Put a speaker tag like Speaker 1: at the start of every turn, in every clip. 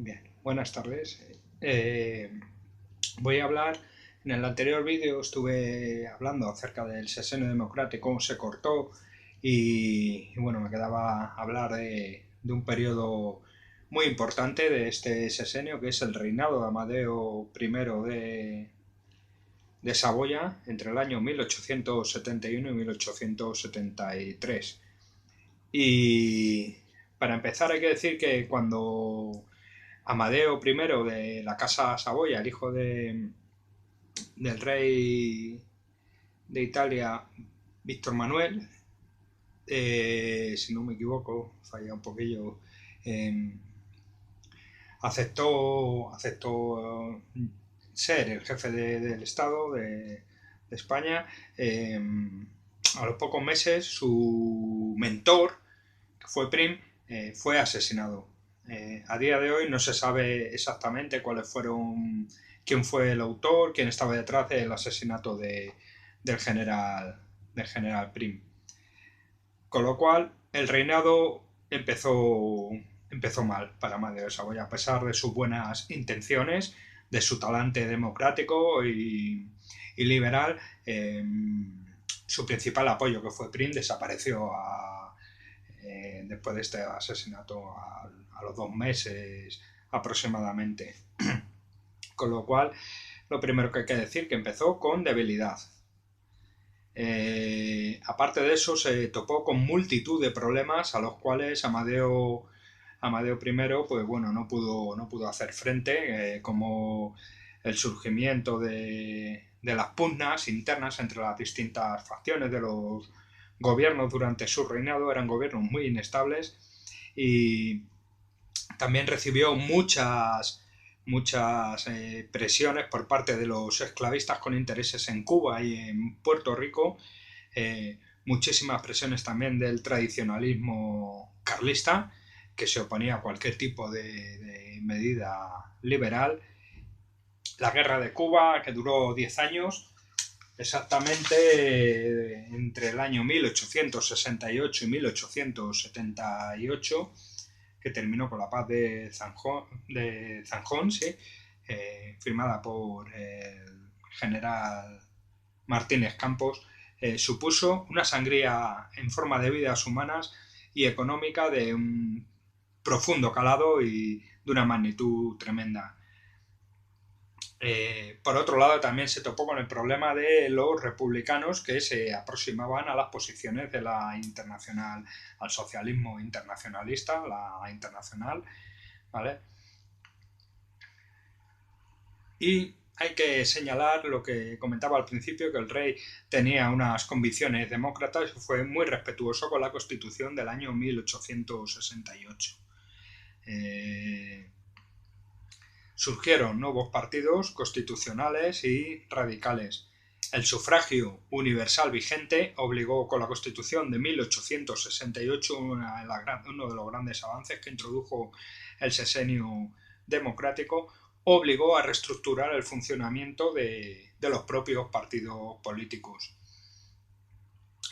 Speaker 1: Bien, buenas tardes. Voy a hablar, en el anterior vídeo estuve hablando acerca del sexenio democrático, cómo se cortó bueno, me quedaba hablar de un periodo muy importante de este sexenio, que es el reinado de Amadeo I de Saboya entre el año 1871 y 1873. Y para empezar hay que decir que cuando Amadeo I de la Casa Saboya, el hijo del rey de Italia, Víctor Manuel, si no me equivoco, falla un poquillo, eh, aceptó ser el jefe del Estado de España. A los pocos meses, su mentor, que fue Prim, fue asesinado. A día de hoy no se sabe exactamente quién fue el autor, quién estaba detrás del asesinato del general Prim. Con lo cual, el reinado empezó mal para Amadeo de Saboya, a pesar de sus buenas intenciones, de su talante democrático y liberal. Su principal apoyo, que fue Prim, desapareció después de este asesinato a los 2 meses aproximadamente. Con lo cual, lo primero que hay que decir que empezó con debilidad. Aparte de eso, se topó con multitud de problemas a los cuales Amadeo I, pues bueno, no pudo hacer frente, como el surgimiento de las pugnas internas entre las distintas facciones de los gobiernos durante su reinado. Eran gobiernos muy inestables y también recibió muchas presiones por parte de los esclavistas con intereses en Cuba y en Puerto Rico, muchísimas presiones también del tradicionalismo carlista, que se oponía a cualquier tipo de medida liberal. La guerra de Cuba, que duró 10 años, exactamente entre el año 1868 y 1878, que terminó con la paz de Zanjón, sí, firmada por el general Martínez Campos, supuso una sangría en forma de vidas humanas y económica de un profundo calado y de una magnitud tremenda. Por otro lado, también se topó con el problema de los republicanos que se aproximaban a las posiciones de la internacional, al socialismo internacionalista, la internacional, ¿vale? Y hay que señalar lo que comentaba al principio, que el rey tenía unas convicciones demócratas y fue muy respetuoso con la Constitución del año 1868. Surgieron nuevos partidos constitucionales y radicales. El sufragio universal vigente obligó con la Constitución de 1868, uno de los grandes avances que introdujo el sexenio democrático, obligó a reestructurar el funcionamiento de los propios partidos políticos.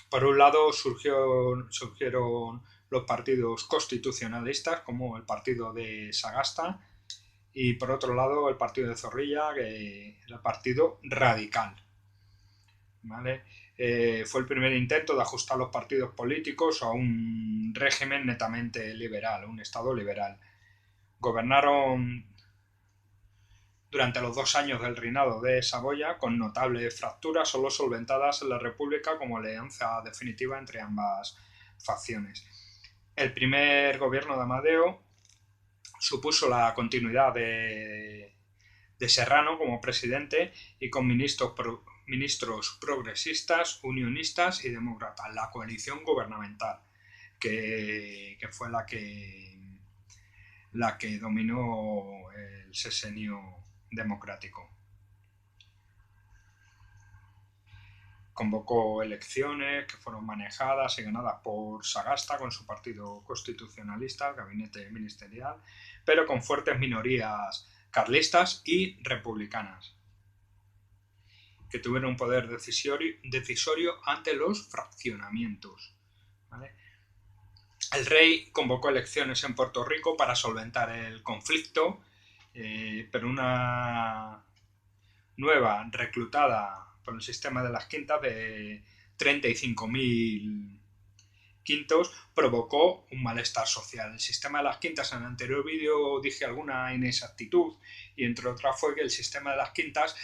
Speaker 1: Por un lado surgieron los partidos constitucionalistas, como el partido de Sagasta, y por otro lado el partido de Zorrilla, que era el partido radical. ¿Vale? Fue el primer intento de ajustar los partidos políticos a un régimen netamente liberal, un Estado liberal. Gobernaron durante los 2 años del reinado de Saboya con notables fracturas, solo solventadas en la República como alianza definitiva entre ambas facciones. El primer gobierno de Amadeo supuso la continuidad de Serrano como presidente y con ministros progresistas, unionistas y demócratas, la coalición gubernamental, que fue la que dominó el sexenio democrático. Convocó elecciones que fueron manejadas y ganadas por Sagasta con su partido constitucionalista, el gabinete ministerial, pero con fuertes minorías carlistas y republicanas, que tuvieron un poder decisorio ante los fraccionamientos. ¿Vale? El rey convocó elecciones en Puerto Rico para solventar el conflicto, pero una nueva reclutada por el sistema de las quintas de 35.000 quintos provocó un malestar social. El sistema de las quintas, en el anterior vídeo dije alguna inexactitud, y entre otras fue que el sistema de las quintas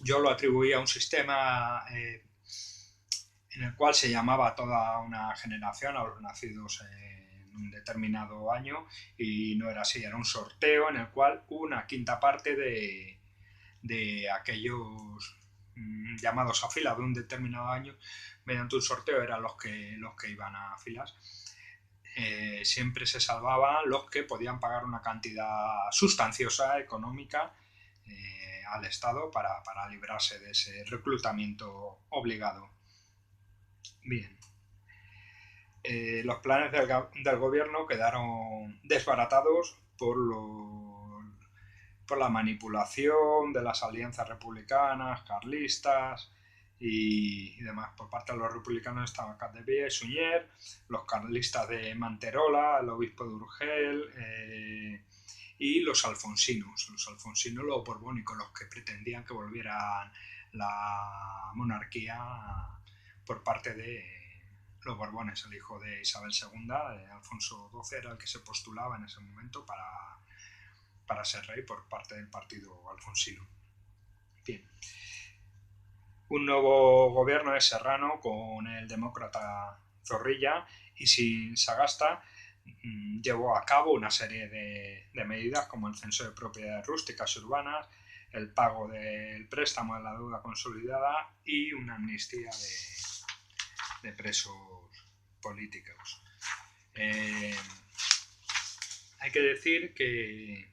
Speaker 1: yo lo atribuía a un sistema en el cual se llamaba a toda una generación, a los nacidos en un determinado año, y no era así, era un sorteo en el cual una quinta parte de aquellos llamados a fila de un determinado año, mediante un sorteo eran los que iban a filas. Siempre se salvaban los que podían pagar una cantidad sustanciosa económica al Estado para librarse de ese reclutamiento obligado. Bien. Los planes del gobierno quedaron desbaratados por la manipulación de las alianzas republicanas, carlistas y demás. Por parte de los republicanos estaban Capdevila y Suñer, los carlistas de Manterola, el obispo de Urgel y los alfonsinos, los borbónicos, los que pretendían que volviera la monarquía por parte de los Borbones. El hijo de Isabel II, Alfonso XII, era el que se postulaba en ese momento para ser rey por parte del partido alfonsino. Bien. Un nuevo gobierno de Serrano con el demócrata Zorrilla y sin Sagasta llevó a cabo una serie de medidas como el censo de propiedades rústicas y urbanas, el pago del préstamo de la deuda consolidada y una amnistía de presos políticos. Hay que decir que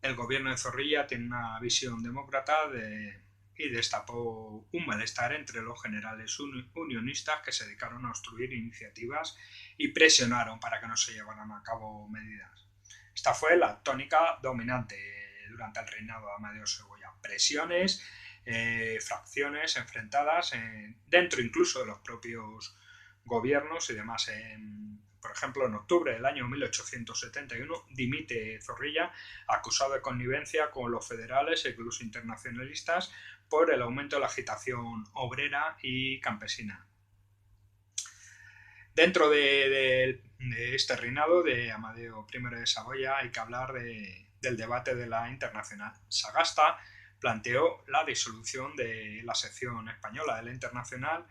Speaker 1: el gobierno de Zorrilla tiene una visión demócrata y destapó un malestar entre los generales unionistas que se dedicaron a obstruir iniciativas y presionaron para que no se llevaran a cabo medidas. Esta fue la tónica dominante durante el reinado de Amadeo Segoya. Presiones, fracciones enfrentadas dentro incluso de los propios gobiernos y demás. Por ejemplo, en octubre del año 1871 dimite Zorrilla, acusado de connivencia con los federales e incluso internacionalistas por el aumento de la agitación obrera y campesina. Dentro de este reinado de Amadeo I de Saboya hay que hablar del debate de la Internacional. Sagasta planteó la disolución de la sección española de la Internacional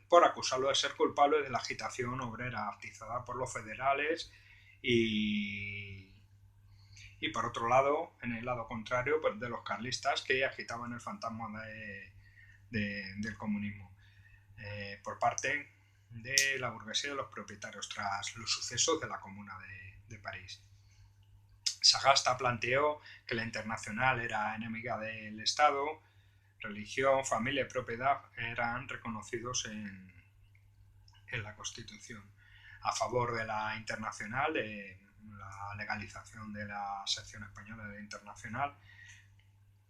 Speaker 1: por acusarlo de ser culpable de la agitación obrera atizada por los federales y por otro lado, en el lado contrario, pues de los carlistas que agitaban el fantasma del comunismo por parte de la burguesía y de los propietarios tras los sucesos de la Comuna de París. Sagasta planteó que la Internacional era enemiga del Estado. Religión, familia y propiedad eran reconocidos en la Constitución. A favor de la Internacional, de la legalización de la sección española de la Internacional,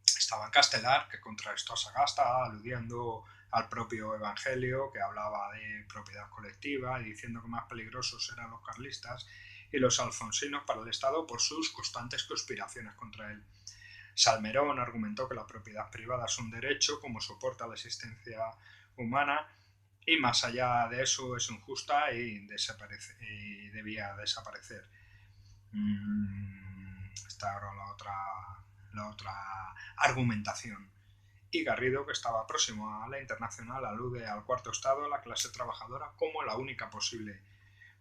Speaker 1: estaba Castelar, que contrarrestó a Sagasta, aludiendo al propio Evangelio, que hablaba de propiedad colectiva y diciendo que más peligrosos eran los carlistas y los alfonsinos para el Estado por sus constantes conspiraciones contra él. Salmerón argumentó que la propiedad privada es un derecho como soporta la existencia humana y más allá de eso es injusta y debía desaparecer. Esta era la otra argumentación. Y Garrido, que estaba próximo a la Internacional, alude al cuarto estado, la clase trabajadora, como la única posible,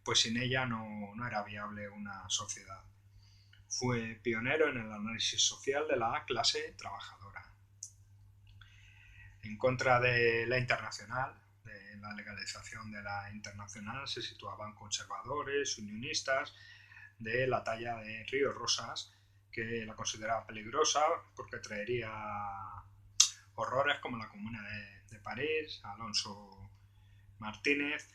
Speaker 1: pues sin ella no era viable una sociedad. Fue pionero en el análisis social de la clase trabajadora. En contra de la Internacional, de la legalización de la Internacional, se situaban conservadores, unionistas, de la talla de Ríos Rosas, que la consideraba peligrosa porque traería horrores como la Comuna de París, Alonso Martínez,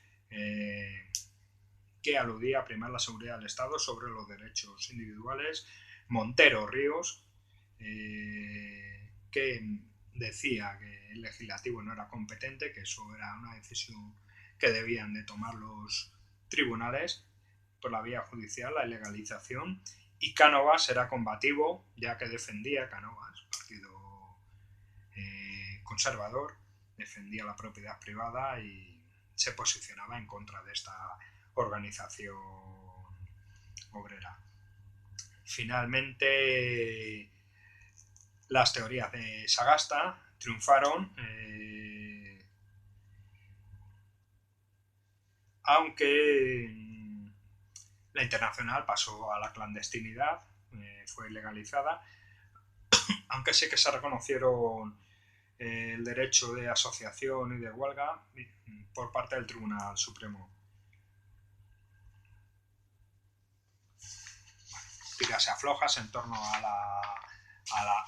Speaker 1: que aludía a primar la seguridad del Estado sobre los derechos individuales, Montero Ríos, que decía que el legislativo no era competente, que eso era una decisión que debían de tomar los tribunales por la vía judicial, la ilegalización, y Cánovas era combativo, ya que defendía Cánovas, partido conservador, defendía la propiedad privada y se posicionaba en contra de esta organización obrera. Finalmente, las teorías de Sagasta triunfaron, aunque la Internacional pasó a la clandestinidad, fue legalizada, aunque sí que se reconocieron el derecho de asociación y de huelga por parte del Tribunal Supremo. Tiras y aflojas en torno a la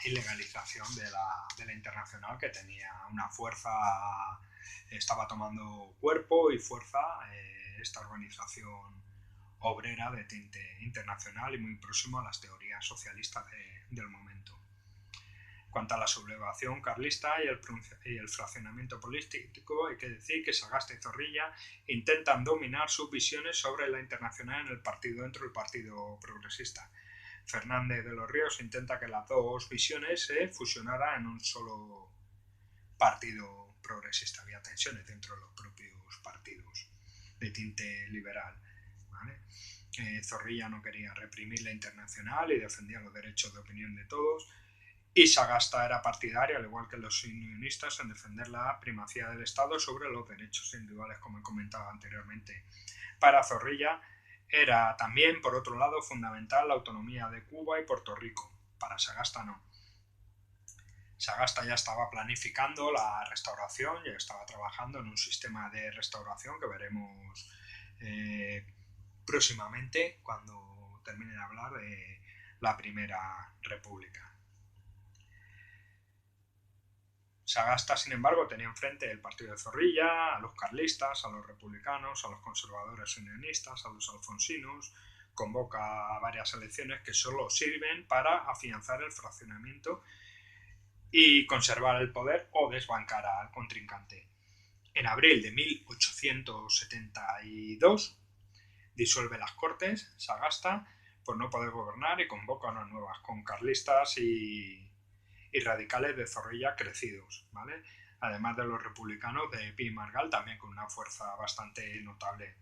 Speaker 1: ilegalización de la Internacional, que tenía una fuerza, estaba tomando cuerpo y fuerza esta organización obrera de tinte internacional y muy próximo a las teorías socialistas del momento. Cuanto a la sublevación carlista y el fraccionamiento político, hay que decir que Sagasta y Zorrilla intentan dominar sus visiones sobre la Internacional en el partido, dentro del Partido Progresista. Fernández de los Ríos intenta que las dos visiones se fusionaran en un solo partido progresista. Había tensiones dentro de los propios partidos de tinte liberal, ¿vale? Zorrilla no quería reprimir la Internacional y defendía los derechos de opinión de todos. Y Sagasta era partidario, al igual que los unionistas, en defender la primacía del Estado sobre los derechos individuales, como he comentado anteriormente. Para Zorrilla era también, por otro lado, fundamental la autonomía de Cuba y Puerto Rico. Para Sagasta no. Sagasta ya estaba planificando la restauración, ya estaba trabajando en un sistema de restauración que veremos próximamente cuando termine de hablar de la Primera República. Sagasta, sin embargo, tenía enfrente el partido de Zorrilla, a los carlistas, a los republicanos, a los conservadores unionistas, a los alfonsinos. Convoca varias elecciones que solo sirven para afianzar el fraccionamiento y conservar el poder o desbancar al contrincante. En abril de 1872 disuelve las Cortes, Sagasta, por no poder gobernar, y convoca unas nuevas con carlistas y radicales de Zorrilla crecidos, ¿vale? Además de los republicanos de Pi y Margall, también con una fuerza bastante notable.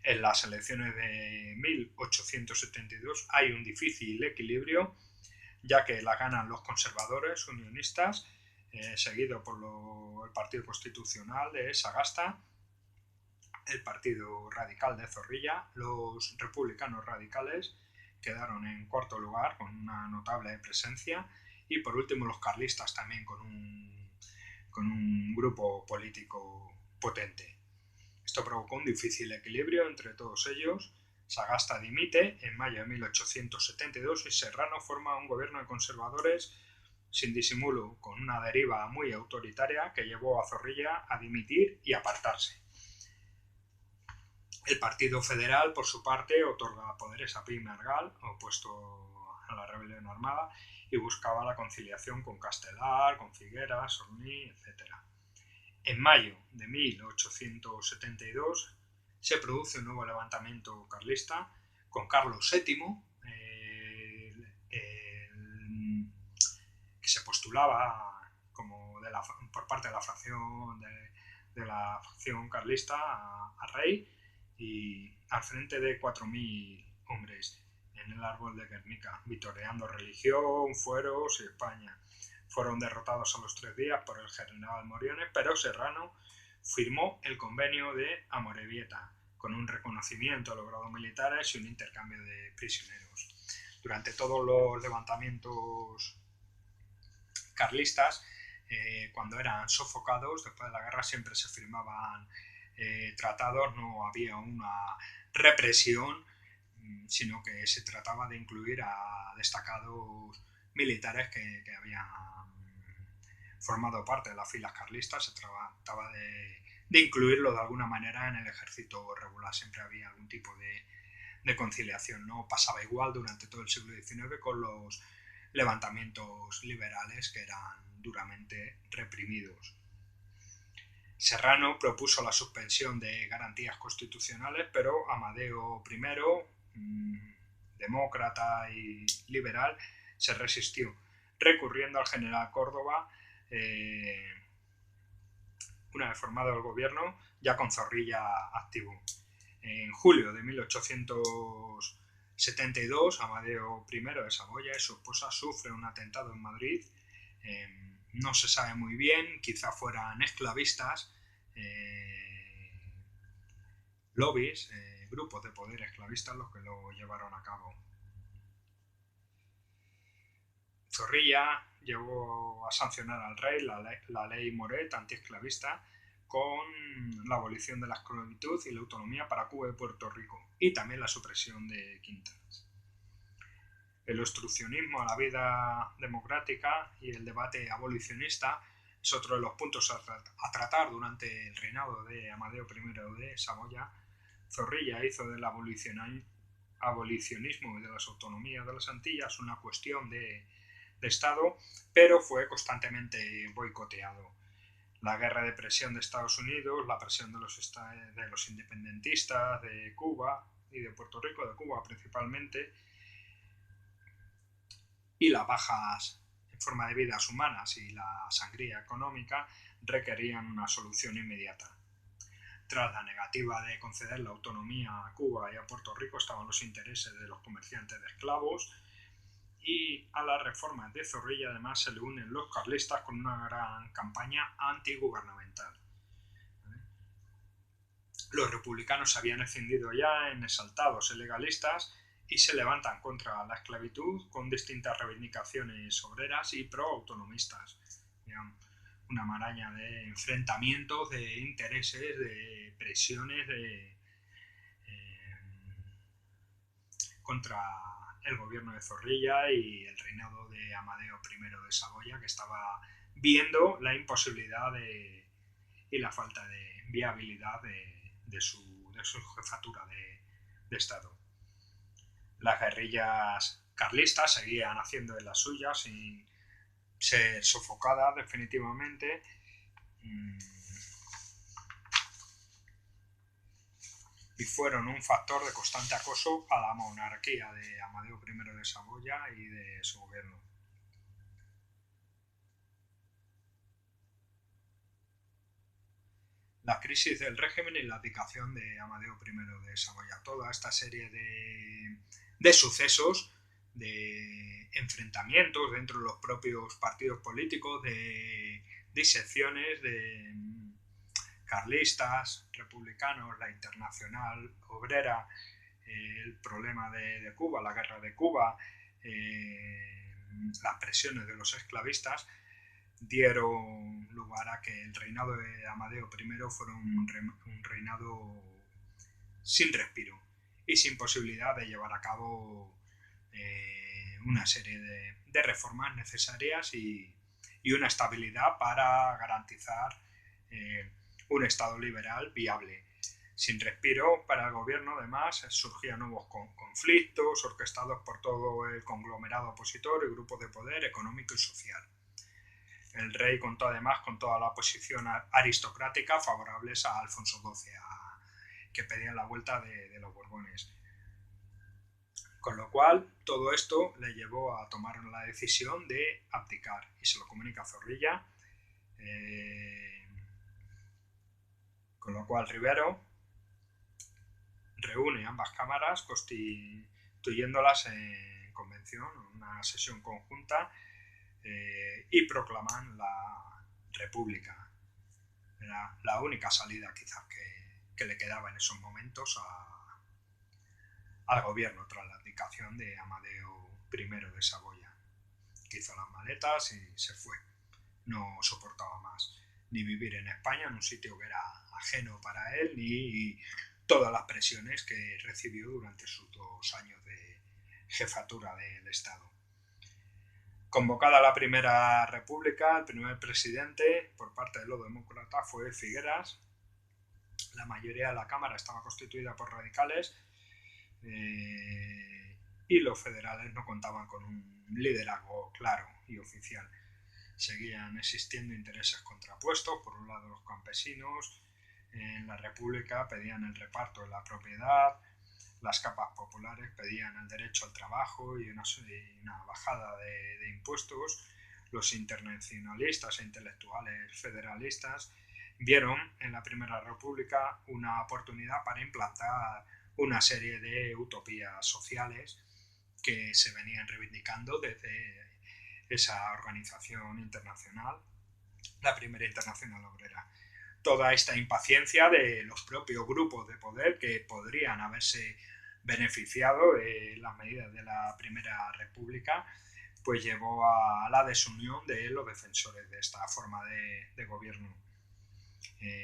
Speaker 1: En las elecciones de 1872 hay un difícil equilibrio, ya que la ganan los conservadores unionistas, seguido por el Partido Constitucional de Sagasta, el Partido Radical de Zorrilla. Los republicanos radicales quedaron en cuarto lugar con una notable presencia, y por último los carlistas también con un grupo político potente. Esto provocó un difícil equilibrio entre todos ellos. Sagasta dimite en mayo de 1872 y Serrano forma un gobierno de conservadores sin disimulo, con una deriva muy autoritaria que llevó a Zorrilla a dimitir y apartarse. El Partido Federal, por su parte, otorga poderes a Pi y Margall, opuesto a la rebelión armada, y buscaba la conciliación con Castelar, con Figueras, Orní, etc. En mayo de 1872 se produce un nuevo levantamiento carlista con Carlos VII, que se postulaba como por parte de la facción carlista a rey, y al frente de 4.000 hombres en el árbol de Guernica, vitoreando religión, fueros y España. Fueron derrotados a los 3 días por el general Moriones, pero Serrano firmó el convenio de Amorebieta, con un reconocimiento a los grados militares y un intercambio de prisioneros. Durante todos los levantamientos carlistas, cuando eran sofocados después de la guerra, siempre se firmaban tratados, no había una represión, sino que se trataba de incluir a destacados militares que habían formado parte de las filas carlistas. Se trataba de incluirlo de alguna manera en el ejército regular. Siempre había algún tipo de conciliación. No pasaba igual durante todo el siglo XIX con los levantamientos liberales que eran duramente reprimidos. Serrano propuso la suspensión de garantías constitucionales, pero Amadeo I, demócrata y liberal, se resistió, recurriendo al general Córdoba, una vez formado el gobierno, ya con Zorrilla activo. En julio de 1872, Amadeo I de Saboya y su esposa sufren un atentado en Madrid. No se sabe muy bien, quizá fueran esclavistas, lobbies, grupos de poder esclavistas los que lo llevaron a cabo. Zorrilla llegó a sancionar al rey la ley Moret antiesclavista con la abolición de la esclavitud y la autonomía para Cuba y Puerto Rico, y también la supresión de quintas. El obstruccionismo a la vida democrática y el debate abolicionista es otro de los puntos a tratar durante el reinado de Amadeo I de Saboya. Zorrilla hizo del abolicionismo y de las autonomías de las Antillas una cuestión de Estado, pero fue constantemente boicoteado. La guerra de presión de Estados Unidos, la presión de los independentistas de Cuba y de Puerto Rico, de Cuba principalmente, y las bajas en forma de vidas humanas y la sangría económica requerían una solución inmediata. Tras la negativa de conceder la autonomía a Cuba y a Puerto Rico estaban los intereses de los comerciantes de esclavos, y a las reformas de Zorrilla además se le unen los carlistas con una gran campaña antigubernamental. Los republicanos se habían escindido ya en exaltados y legalistas y se levantan contra la esclavitud con distintas reivindicaciones obreras y pro-autonomistas. Una maraña de enfrentamientos, de intereses, de presiones contra el gobierno de Zorrilla y el reinado de Amadeo I de Saboya, que estaba viendo la imposibilidad y la falta de viabilidad de su jefatura de Estado. Las guerrillas carlistas seguían haciendo de las suyas sin ser sofocadas definitivamente. Y fueron un factor de constante acoso a la monarquía de Amadeo I de Saboya y de su gobierno. La crisis del régimen y la abdicación de Amadeo I de Saboya. Toda esta serie de sucesos, de enfrentamientos dentro de los propios partidos políticos, de disecciones, de carlistas, republicanos, la Internacional Obrera, el problema de Cuba, la guerra de Cuba, las presiones de los esclavistas, dieron lugar a que el reinado de Amadeo I fuera un reinado sin respiro y sin posibilidad de llevar a cabo una serie de reformas necesarias y una estabilidad para garantizar un Estado liberal viable. Sin respiro para el gobierno, además, surgían nuevos conflictos orquestados por todo el conglomerado opositor y grupos de poder económico y social. El rey contó además con toda la oposición aristocrática favorables a Alfonso XII, que pedían la vuelta de los Borbones. Con lo cual, todo esto le llevó a tomar la decisión de abdicar, y se lo comunica a Zorrilla. Con lo cual Rivero reúne ambas cámaras, constituyéndolas en convención, una sesión conjunta, y proclaman la República. Era la única salida quizás que le quedaba en esos momentos al gobierno tras la abdicación de Amadeo I de Saboya, que hizo las maletas y se fue. No soportaba más ni vivir en España, en un sitio que era ajeno para él, ni todas las presiones que recibió durante sus 2 años de jefatura del Estado. Convocada la Primera República, el primer presidente por parte de los demócratas fue Figueras. La mayoría de la Cámara estaba constituida por radicales y los federales no contaban con un liderazgo claro y oficial. Seguían existiendo intereses contrapuestos. Por un lado, los campesinos en la República pedían el reparto de la propiedad, las capas populares pedían el derecho al trabajo y una bajada de impuestos. Los internacionalistas e intelectuales federalistas vieron en la Primera República una oportunidad para implantar una serie de utopías sociales que se venían reivindicando desde esa organización internacional, la Primera Internacional Obrera. Toda esta impaciencia de los propios grupos de poder que podrían haberse beneficiado de las medidas de la Primera República, pues llevó a la desunión de los defensores de esta forma de gobierno.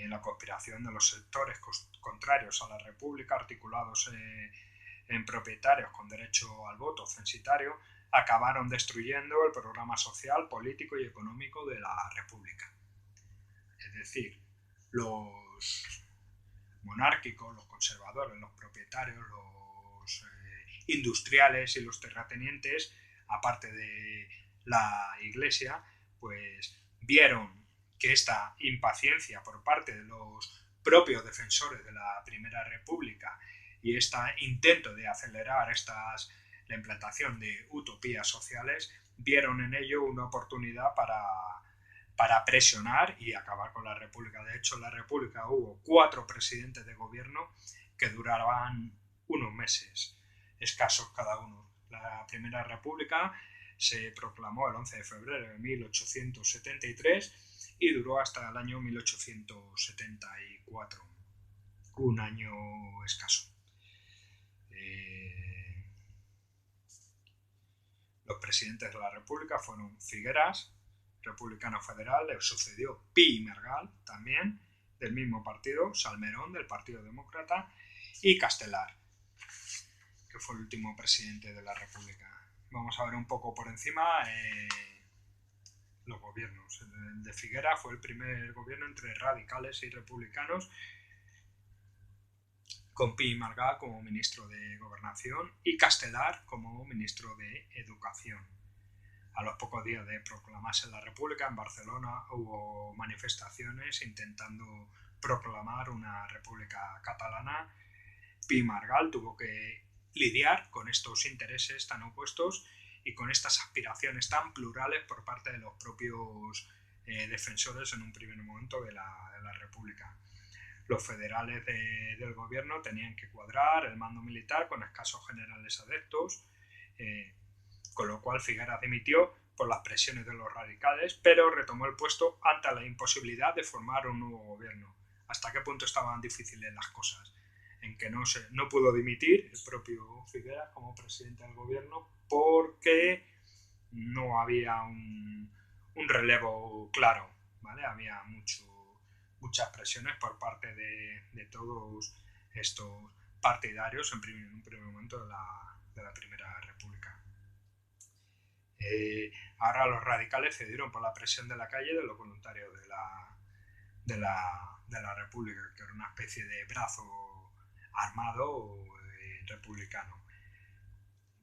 Speaker 1: La conspiración de los sectores contrarios a la República, articulados en propietarios con derecho al voto censitario, acabaron destruyendo el programa social, político y económico de la República. Es decir, los monárquicos, los conservadores, los propietarios, los industriales y los terratenientes, aparte de la Iglesia, pues vieron que esta impaciencia por parte de los propios defensores de la Primera República y este intento de acelerar la implantación de utopías sociales, vieron en ello una oportunidad para presionar y acabar con la República. De hecho, en la República hubo 4 presidentes de gobierno que duraban unos meses escasos cada uno. La Primera República se proclamó el 11 de febrero de 1873 y duró hasta el año 1874, un año escaso. Los presidentes de la República fueron Figueras, republicano federal, le sucedió Pi y Margall, también del mismo partido, Salmerón, del Partido Demócrata, y Castelar, que fue el último presidente de la República. Vamos a ver un poco por encima los gobiernos. El de Figueras fue el primer gobierno entre radicales y republicanos, con Pi y Margall como ministro de Gobernación y Castelar como ministro de Educación. A los pocos días de proclamarse la República, en Barcelona hubo manifestaciones intentando proclamar una República catalana. Pi y Margall tuvo que lidiar con estos intereses tan opuestos y con estas aspiraciones tan plurales por parte de los propios defensores en un primer momento de la República. Los federales del gobierno tenían que cuadrar el mando militar con escasos generales adeptos, con lo cual Figueras dimitió por las presiones de los radicales, pero retomó el puesto ante la imposibilidad de formar un nuevo gobierno. ¿Hasta qué punto estaban difíciles las cosas? En que no pudo dimitir el propio Figueras como presidente del gobierno porque no había un relevo claro, ¿vale? Había muchas presiones por parte de todos estos partidarios en un primer momento de la Primera República. Ahora los radicales cedieron por la presión de la calle de los voluntarios de la República, que era una especie de brazo armado republicano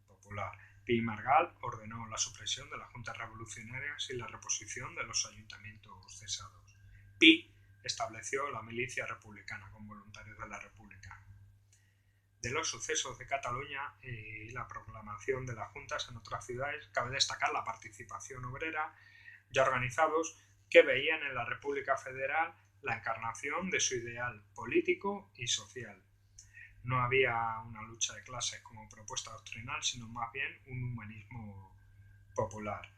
Speaker 1: popular. Pi y Margall ordenó la supresión de las juntas revolucionarias y la reposición de los ayuntamientos cesados. Pi estableció la milicia republicana con voluntarios de la República. De los sucesos de Cataluña y la proclamación de las juntas en otras ciudades, cabe destacar la participación obrera ya organizados que veían en la República Federal la encarnación de su ideal político y social. No había una lucha de clases como propuesta doctrinal, sino más bien un humanismo popular,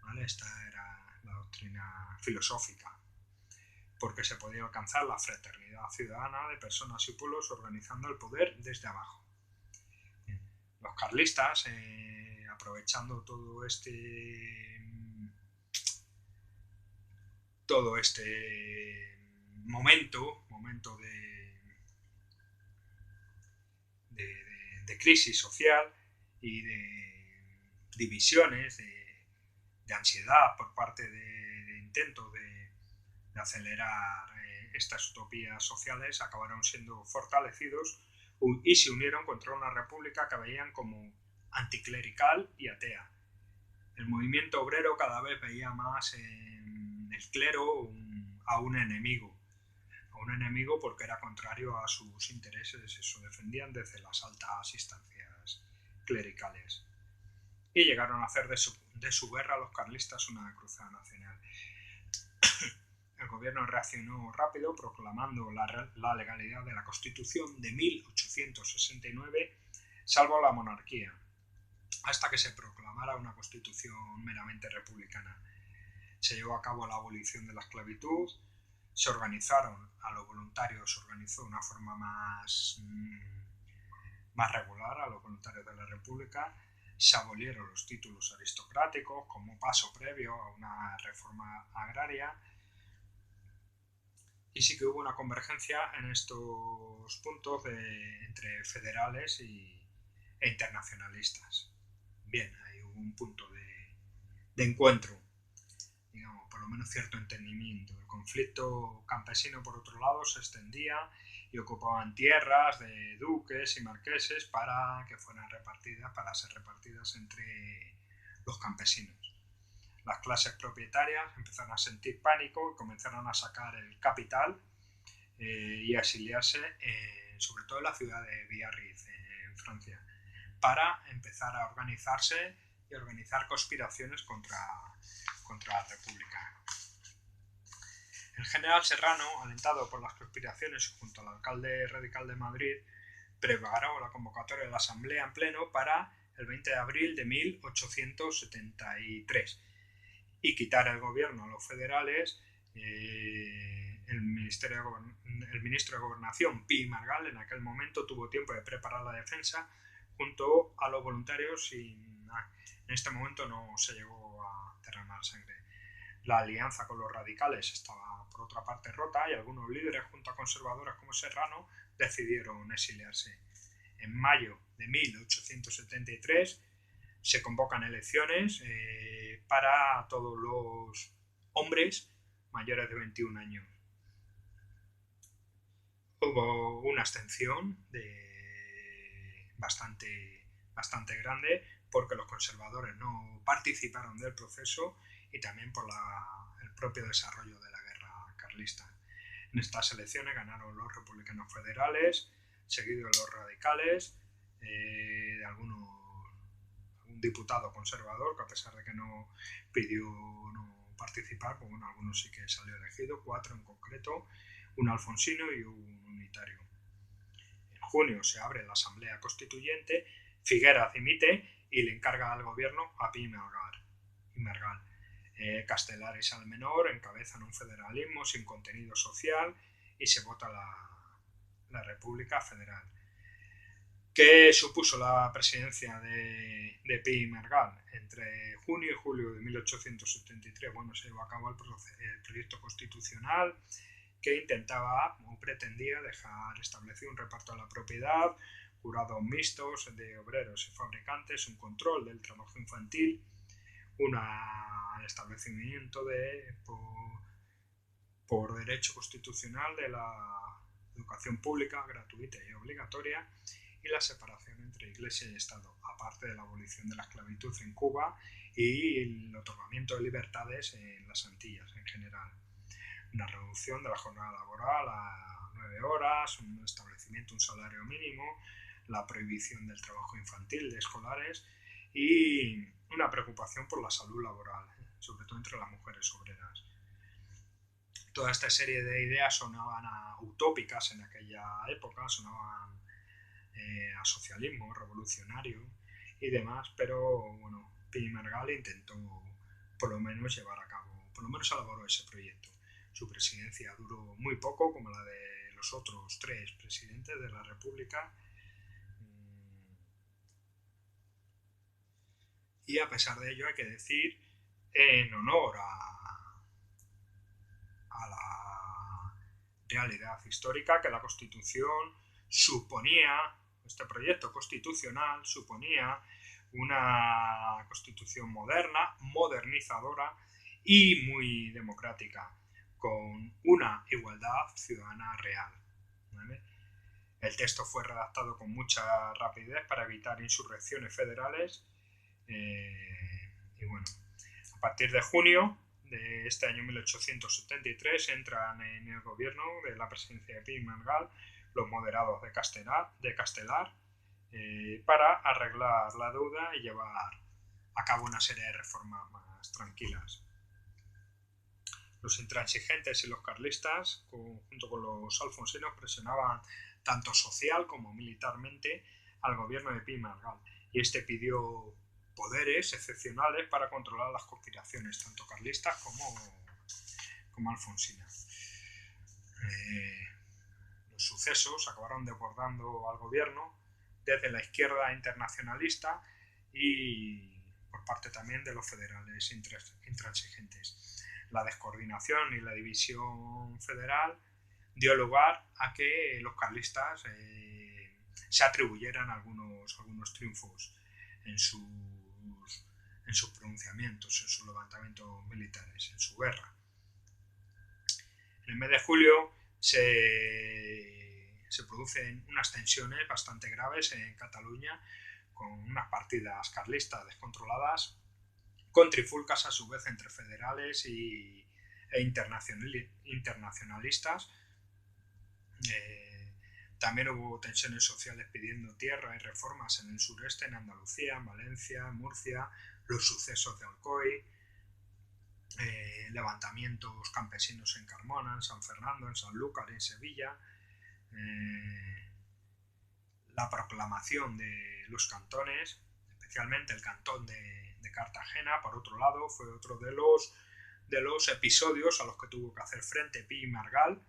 Speaker 1: ¿vale? Esta era la doctrina filosófica, porque se podía alcanzar la fraternidad ciudadana de personas y pueblos organizando el poder desde abajo. Los carlistas, aprovechando todo este momento de crisis social y de divisiones, de ansiedad por parte de intentos de acelerar estas utopías sociales, acabaron siendo fortalecidos y se unieron contra una república que veían como anticlerical y atea. El movimiento obrero cada vez veía más en el clero a un enemigo porque era contrario a sus intereses, eso defendían desde las altas instancias clericales. Y llegaron a hacer de su guerra los carlistas una cruzada nacional. El gobierno reaccionó rápido proclamando la legalidad de la Constitución de 1869, salvo la monarquía, hasta que se proclamara una constitución meramente republicana. Se llevó a cabo la abolición de la esclavitud, se organizaron a los voluntarios, se organizó de una forma más regular a los voluntarios de la República, se abolieron los títulos aristocráticos como paso previo a una reforma agraria, y sí que hubo una convergencia en estos puntos entre federales e internacionalistas. Bien, hay un punto de encuentro, digamos, por lo menos cierto entendimiento. El conflicto campesino, por otro lado, se extendía y ocupaban tierras de duques y marqueses para que fueran repartidas, para ser repartidas entre los campesinos. Las clases propietarias empezaron a sentir pánico y comenzaron a sacar el capital y a exiliarse, sobre todo en la ciudad de Biarritz, en Francia, para empezar a organizarse y organizar conspiraciones contra la República. El general Serrano, alentado por las conspiraciones junto al alcalde radical de Madrid, preparó la convocatoria de la asamblea en pleno para el 20 de abril de 1873 y quitar el gobierno a los federales. El ministro de Gobernación, Pi Margall, en aquel momento tuvo tiempo de preparar la defensa junto a los voluntarios y en este momento no se llegó a derramar sangre. La alianza con los radicales estaba por otra parte rota y algunos líderes junto a conservadores como Serrano decidieron exiliarse. En mayo de 1873 se convocan elecciones para todos los hombres mayores de 21 años. Hubo una abstención bastante grande porque los conservadores no participaron del proceso y también por el propio desarrollo de la guerra carlista. En estas elecciones ganaron los republicanos federales, seguidos de los radicales, de algún diputado conservador que a pesar de que no pidió no participar, pues bueno, algunos sí que salió elegido, 4 en concreto, un alfonsino y un unitario. En junio se abre la Asamblea Constituyente, Figueras dimite y le encarga al gobierno a Pi Margall. Castelar y Salmenor encabezan un federalismo sin contenido social y se vota la República Federal. ¿Qué supuso la presidencia de Pi Margall? Entre junio y julio de 1873, bueno, se llevó a cabo el proyecto constitucional que intentaba o pretendía dejar establecido un reparto de la propiedad, jurados mixtos de obreros y fabricantes, un control del trabajo infantil, el establecimiento por derecho constitucional de la educación pública gratuita y obligatoria y la separación entre Iglesia y Estado, aparte de la abolición de la esclavitud en Cuba y el otorgamiento de libertades en las Antillas en general. Una reducción de la jornada laboral a 9 horas, un establecimiento de un salario mínimo, la prohibición del trabajo infantil de escolares y una preocupación por la salud laboral, sobre todo entre las mujeres obreras. Toda esta serie de ideas sonaban utópicas en aquella época, sonaban a socialismo revolucionario y demás, pero bueno, Pi Margall intentó por lo menos llevar a cabo, por lo menos elaboró ese proyecto. Su presidencia duró muy poco, como la de los otros 3 presidentes de la República, y a pesar de ello hay que decir, en honor a la realidad histórica, que la Constitución este proyecto constitucional suponía una constitución moderna, modernizadora y muy democrática, con una igualdad ciudadana real, ¿vale? El texto fue redactado con mucha rapidez para evitar insurrecciones federales Y bueno, a partir de junio de este año 1873 entran en el gobierno de la presidencia de Pi y Margall los moderados de Castelar para arreglar la deuda y llevar a cabo una serie de reformas más tranquilas. Los intransigentes y los carlistas, junto con los alfonsinos, presionaban tanto social como militarmente al gobierno de Pi y Margall, y este pidió poderes excepcionales para controlar las conspiraciones, tanto carlistas como alfonsinas. Los sucesos acabaron desbordando al gobierno desde la izquierda internacionalista y por parte también de los federales intransigentes. La descoordinación y la división federal dio lugar a que los carlistas se atribuyeran algunos triunfos en sus pronunciamientos, en sus levantamientos militares, en su guerra. En el mes de julio se producen unas tensiones bastante graves en Cataluña, con unas partidas carlistas descontroladas, con trifulcas a su vez entre federales e internacionalistas. También hubo tensiones sociales pidiendo tierra y reformas en el sureste, en Andalucía, en Valencia, en Murcia, los sucesos de Alcoy, levantamientos campesinos en Carmona, en San Fernando, en Sanlúcar, en Sevilla, la proclamación de los cantones, especialmente el cantón de Cartagena, por otro lado, fue otro de los episodios a los que tuvo que hacer frente Pi y Margall.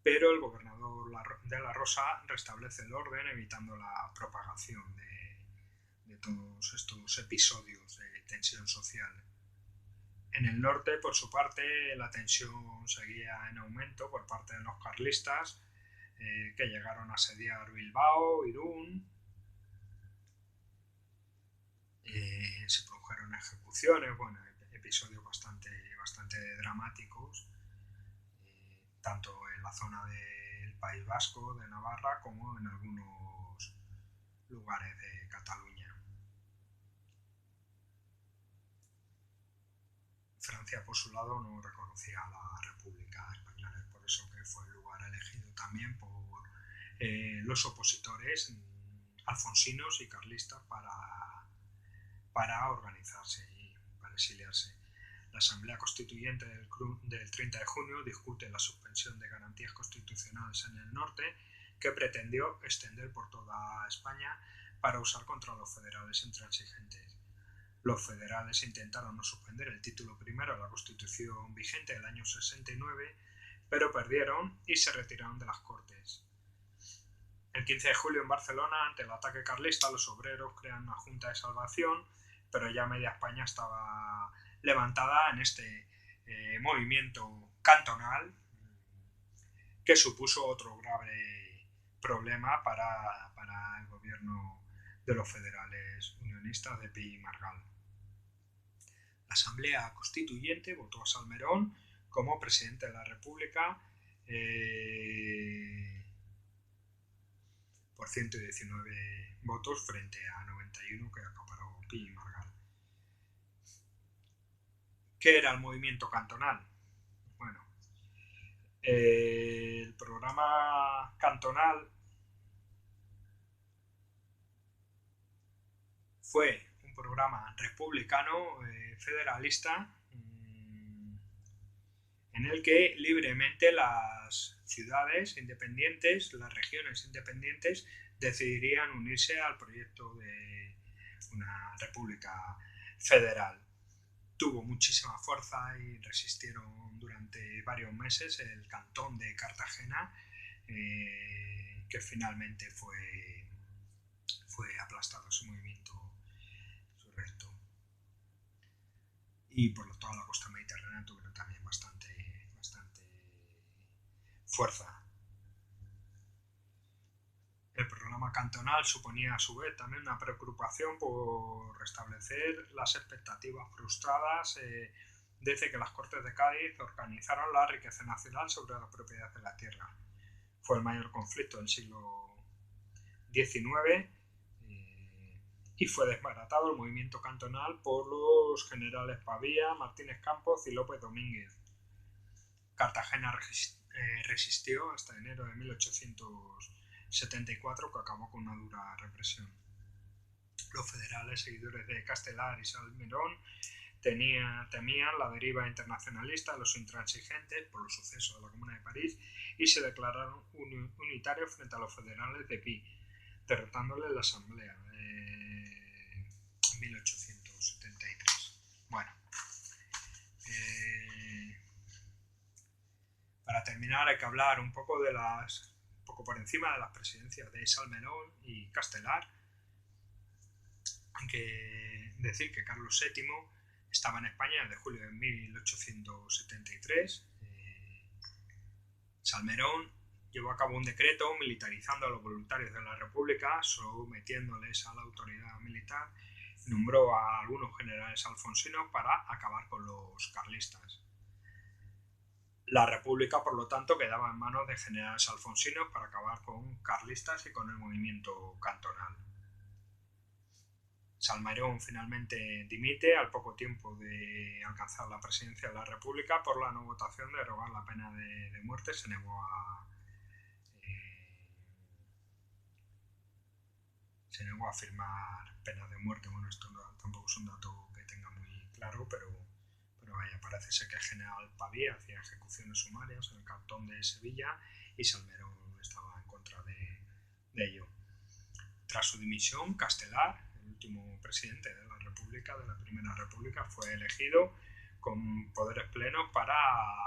Speaker 1: Pero el gobernador de la Rosa restablece el orden, evitando la propagación de todos estos episodios de tensión social. En el norte, por su parte, la tensión seguía en aumento por parte de los carlistas, que llegaron a asediar Bilbao, Irún. Se produjeron ejecuciones, bueno, episodios bastante dramáticos, tanto en la zona del País Vasco, de Navarra, como en algunos lugares de Cataluña. Francia, por su lado, no reconocía a la República Española, por eso que fue el lugar elegido también por los opositores alfonsinos y carlistas para organizarse y para exiliarse. La Asamblea Constituyente del 30 de junio discute la suspensión de garantías constitucionales en el norte, que pretendió extender por toda España para usar contra los federales intransigentes. Los federales intentaron no suspender el título primero de la Constitución vigente del año 69, pero perdieron y se retiraron de las Cortes. El 15 de julio en Barcelona, ante el ataque carlista, los obreros crean una junta de salvación, pero ya media España estaba levantada en este movimiento cantonal, que supuso otro grave problema para el gobierno de los federales unionistas de Pi y Margall. La Asamblea Constituyente votó a Salmerón como presidente de la República por 119 votos frente a 91 que acaparó Pi y Margall. ¿Qué era el movimiento cantonal? Bueno, el programa cantonal fue un programa republicano federalista en el que libremente las ciudades independientes, las regiones independientes, decidirían unirse al proyecto de una república federal. Tuvo muchísima fuerza y resistieron durante varios meses el cantón de Cartagena, que finalmente fue aplastado ese movimiento surrecto. Y por toda la costa mediterránea tuvieron también bastante fuerza. El programa cantonal suponía a su vez también una preocupación por restablecer las expectativas frustradas desde que las Cortes de Cádiz organizaron la riqueza nacional sobre la propiedad de la tierra. Fue el mayor conflicto del siglo XIX y fue desbaratado el movimiento cantonal por los generales Pavía, Martínez Campos y López Domínguez. Cartagena resistió hasta enero de 1874, que acabó con una dura represión. Los federales, seguidores de Castelar y Salmerón, temían la deriva internacionalista de los intransigentes por los sucesos de la Comuna de París y se declararon unitarios frente a los federales de Pi, derrotándoles en la Asamblea en 1873. Bueno, para terminar hay que hablar un poco por encima de las presidencias de Salmerón y Castelar. Hay que decir que Carlos VII estaba en España desde julio de 1873. Salmerón llevó a cabo un decreto militarizando a los voluntarios de la República, sometiéndoles a la autoridad militar. Nombró a algunos generales alfonsinos para acabar con los carlistas. La República, por lo tanto, quedaba en manos de generales alfonsinos para acabar con carlistas y con el movimiento cantonal. Salmerón finalmente dimite al poco tiempo de alcanzar la presidencia de la República por la no votación de derogar la pena de muerte. Se negó a firmar penas de muerte. Bueno, esto tampoco es un dato que tenga muy claro, pero vaya, parece ser que el general Pavía hacía ejecuciones sumarias en el cantón de Sevilla y Salmerón estaba en contra de ello. Tras su dimisión, Castelar, el último presidente de la República, de la Primera República, fue elegido con poderes plenos para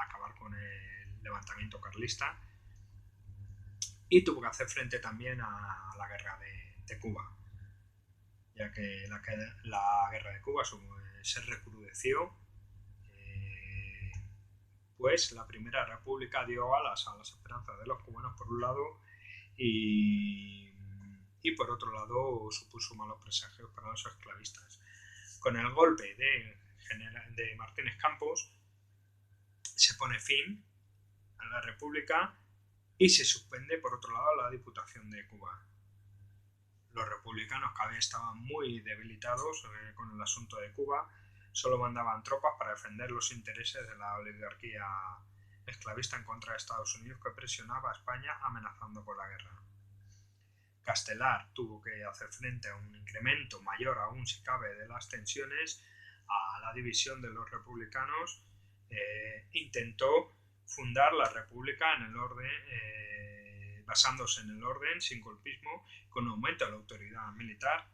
Speaker 1: acabar con el levantamiento carlista y tuvo que hacer frente también a la guerra de Cuba, ya que la guerra de Cuba se recrudeció, pues la Primera República dio alas a las esperanzas de los cubanos por un lado y por otro lado supuso malos presagios para los esclavistas. Con el golpe de Martínez Campos se pone fin a la República y se suspende por otro lado la Diputación de Cuba. Los republicanos, que habían estaban muy debilitados con el asunto de Cuba, solo mandaban tropas para defender los intereses de la oligarquía esclavista en contra de Estados Unidos, que presionaba a España amenazando con la guerra. Castelar tuvo que hacer frente a un incremento mayor aún, si cabe, de las tensiones, a la división de los republicanos. Intentó fundar la República en el orden, basándose en el orden, sin golpismo, con aumento de la autoridad militar.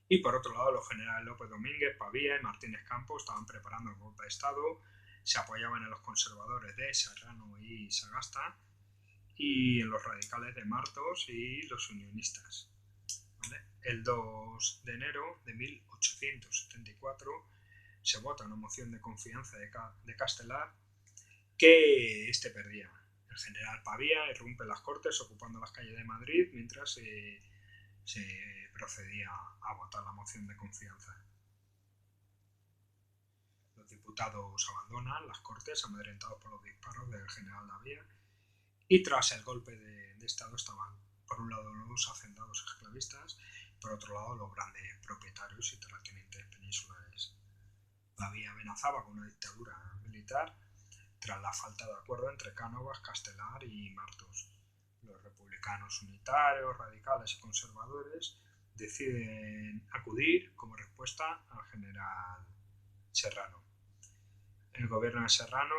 Speaker 1: Y por otro lado, los generales López Domínguez, Pavía y Martínez Campos estaban preparando el golpe de Estado, se apoyaban en los conservadores de Serrano y Sagasta y en los radicales de Martos y los unionistas. ¿Vale? El 2 de enero de 1874 se vota una moción de confianza de Castelar que este perdía. El general Pavía irrumpe las Cortes ocupando las calles de Madrid mientras se procedía a votar la moción de confianza. Los diputados abandonan las Cortes amedrentados por los disparos del general Pavía y tras el golpe de Estado estaban por un lado los hacendados esclavistas y por otro lado los grandes propietarios y terratenientes peninsulares. Pavía amenazaba con una dictadura militar tras la falta de acuerdo entre Cánovas, Castelar y Martos. Los republicanos unitarios, radicales y conservadores deciden acudir como respuesta al general Serrano. El gobierno de Serrano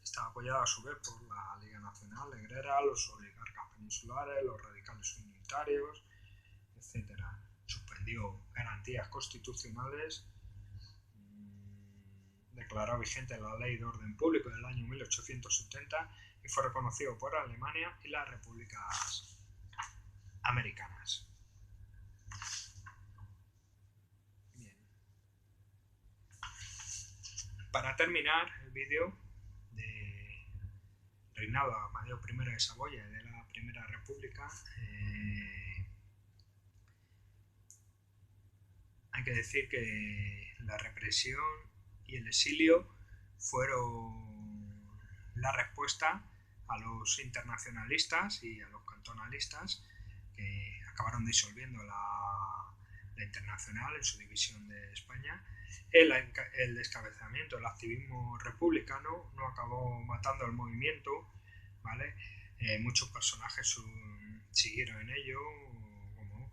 Speaker 1: estaba apoyado a su vez por la Liga Nacional Negrera, los oligarcas peninsulares, los radicales unitarios, etc. Suspendió garantías constitucionales, declaró vigente la Ley de Orden Público del año 1870 y fue reconocido por Alemania y las repúblicas americanas. Bien. Para terminar el vídeo de reinado a Amadeo I de Saboya y de la Primera República, hay que decir que la represión y el exilio fueron la respuesta a los internacionalistas y a los cantonalistas, que acabaron disolviendo la Internacional en su división de España. El descabezamiento del activismo republicano no acabó matando al movimiento, ¿vale? Muchos personajes siguieron en ello, como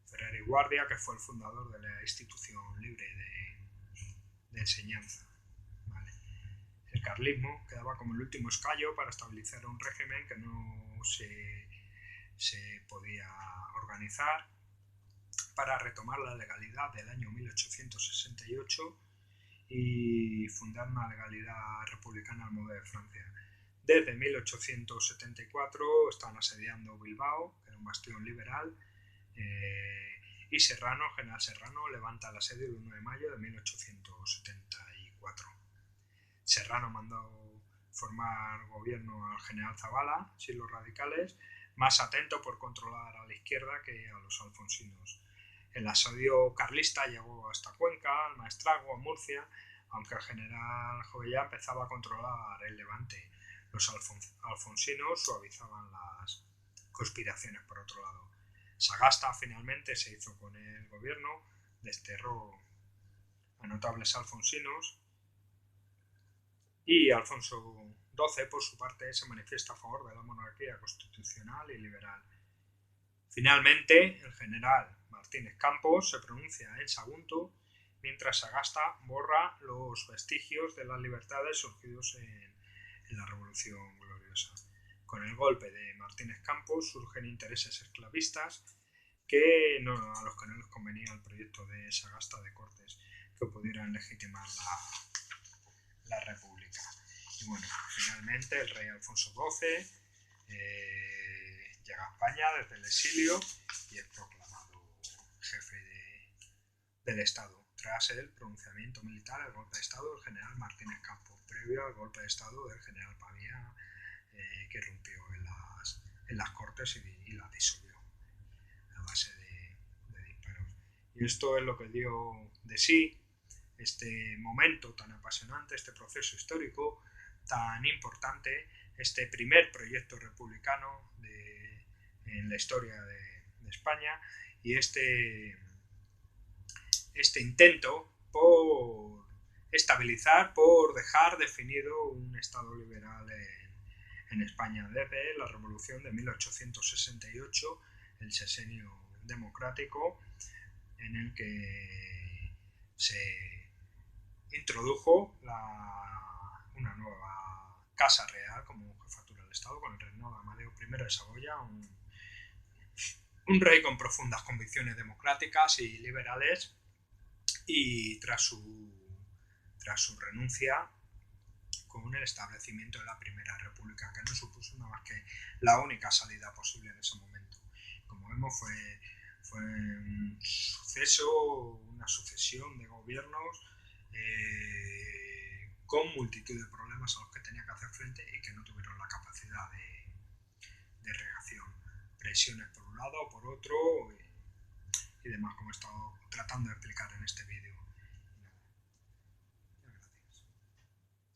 Speaker 1: Ferrer y Guardia, que fue el fundador de la institución libre de enseñanza, ¿vale? El carlismo quedaba como el último escollo para estabilizar un régimen que no se podía organizar para retomar la legalidad del año 1868 y fundar una legalidad republicana al modo de Francia. Desde 1874 están asediando Bilbao, que era un bastión liberal, y General Serrano, levanta el asedio el 1 de mayo de 1874. Serrano mandó formar gobierno al general Zavala, sin los radicales, más atento por controlar a la izquierda que a los alfonsinos. El asedio carlista llegó hasta Cuenca, al Maestrazgo, a Murcia, aunque el general Jovellá empezaba a controlar el Levante. Los alfonsinos suavizaban las conspiraciones por otro lado. Sagasta finalmente se hizo con el gobierno, desterró a notables alfonsinos y Alfonso XII, por su parte, se manifiesta a favor de la monarquía constitucional y liberal. Finalmente, el general Martínez Campos se pronuncia en Sagunto, mientras Sagasta borra los vestigios de las libertades surgidos en la Revolución Gloriosa. Con el golpe de Martínez Campos surgen intereses esclavistas a los que no les convenía el proyecto de Sagasta de Cortes, que pudieran legitimar la República. Y bueno, finalmente el rey Alfonso XII llega a España desde el exilio y es proclamado jefe del Estado, tras el pronunciamiento militar, el golpe de Estado del general Martínez Campos, previo al golpe de Estado del general Pavía, que irrumpió en las Cortes y las disolvió a base de disparos. Y esto es lo que dio de sí este momento tan apasionante, este proceso histórico tan importante, este primer proyecto republicano en la historia de España, y este intento por estabilizar, por dejar definido un Estado liberal en España desde la Revolución de 1868, el sexenio democrático, en el que se introdujo una nueva Casa Real como jefatura del Estado, con el reinado de Amadeo I de Saboya, un rey con profundas convicciones democráticas y liberales, y tras su renuncia, con el establecimiento de la Primera República, que no supuso nada más que la única salida posible en ese momento. Como vemos, fue un suceso, una sucesión de gobiernos con multitud de problemas a los que tenía que hacer frente y que no tuvieron la capacidad de reacción. Presiones por un lado, por otro y demás, como he estado tratando de explicar en este vídeo.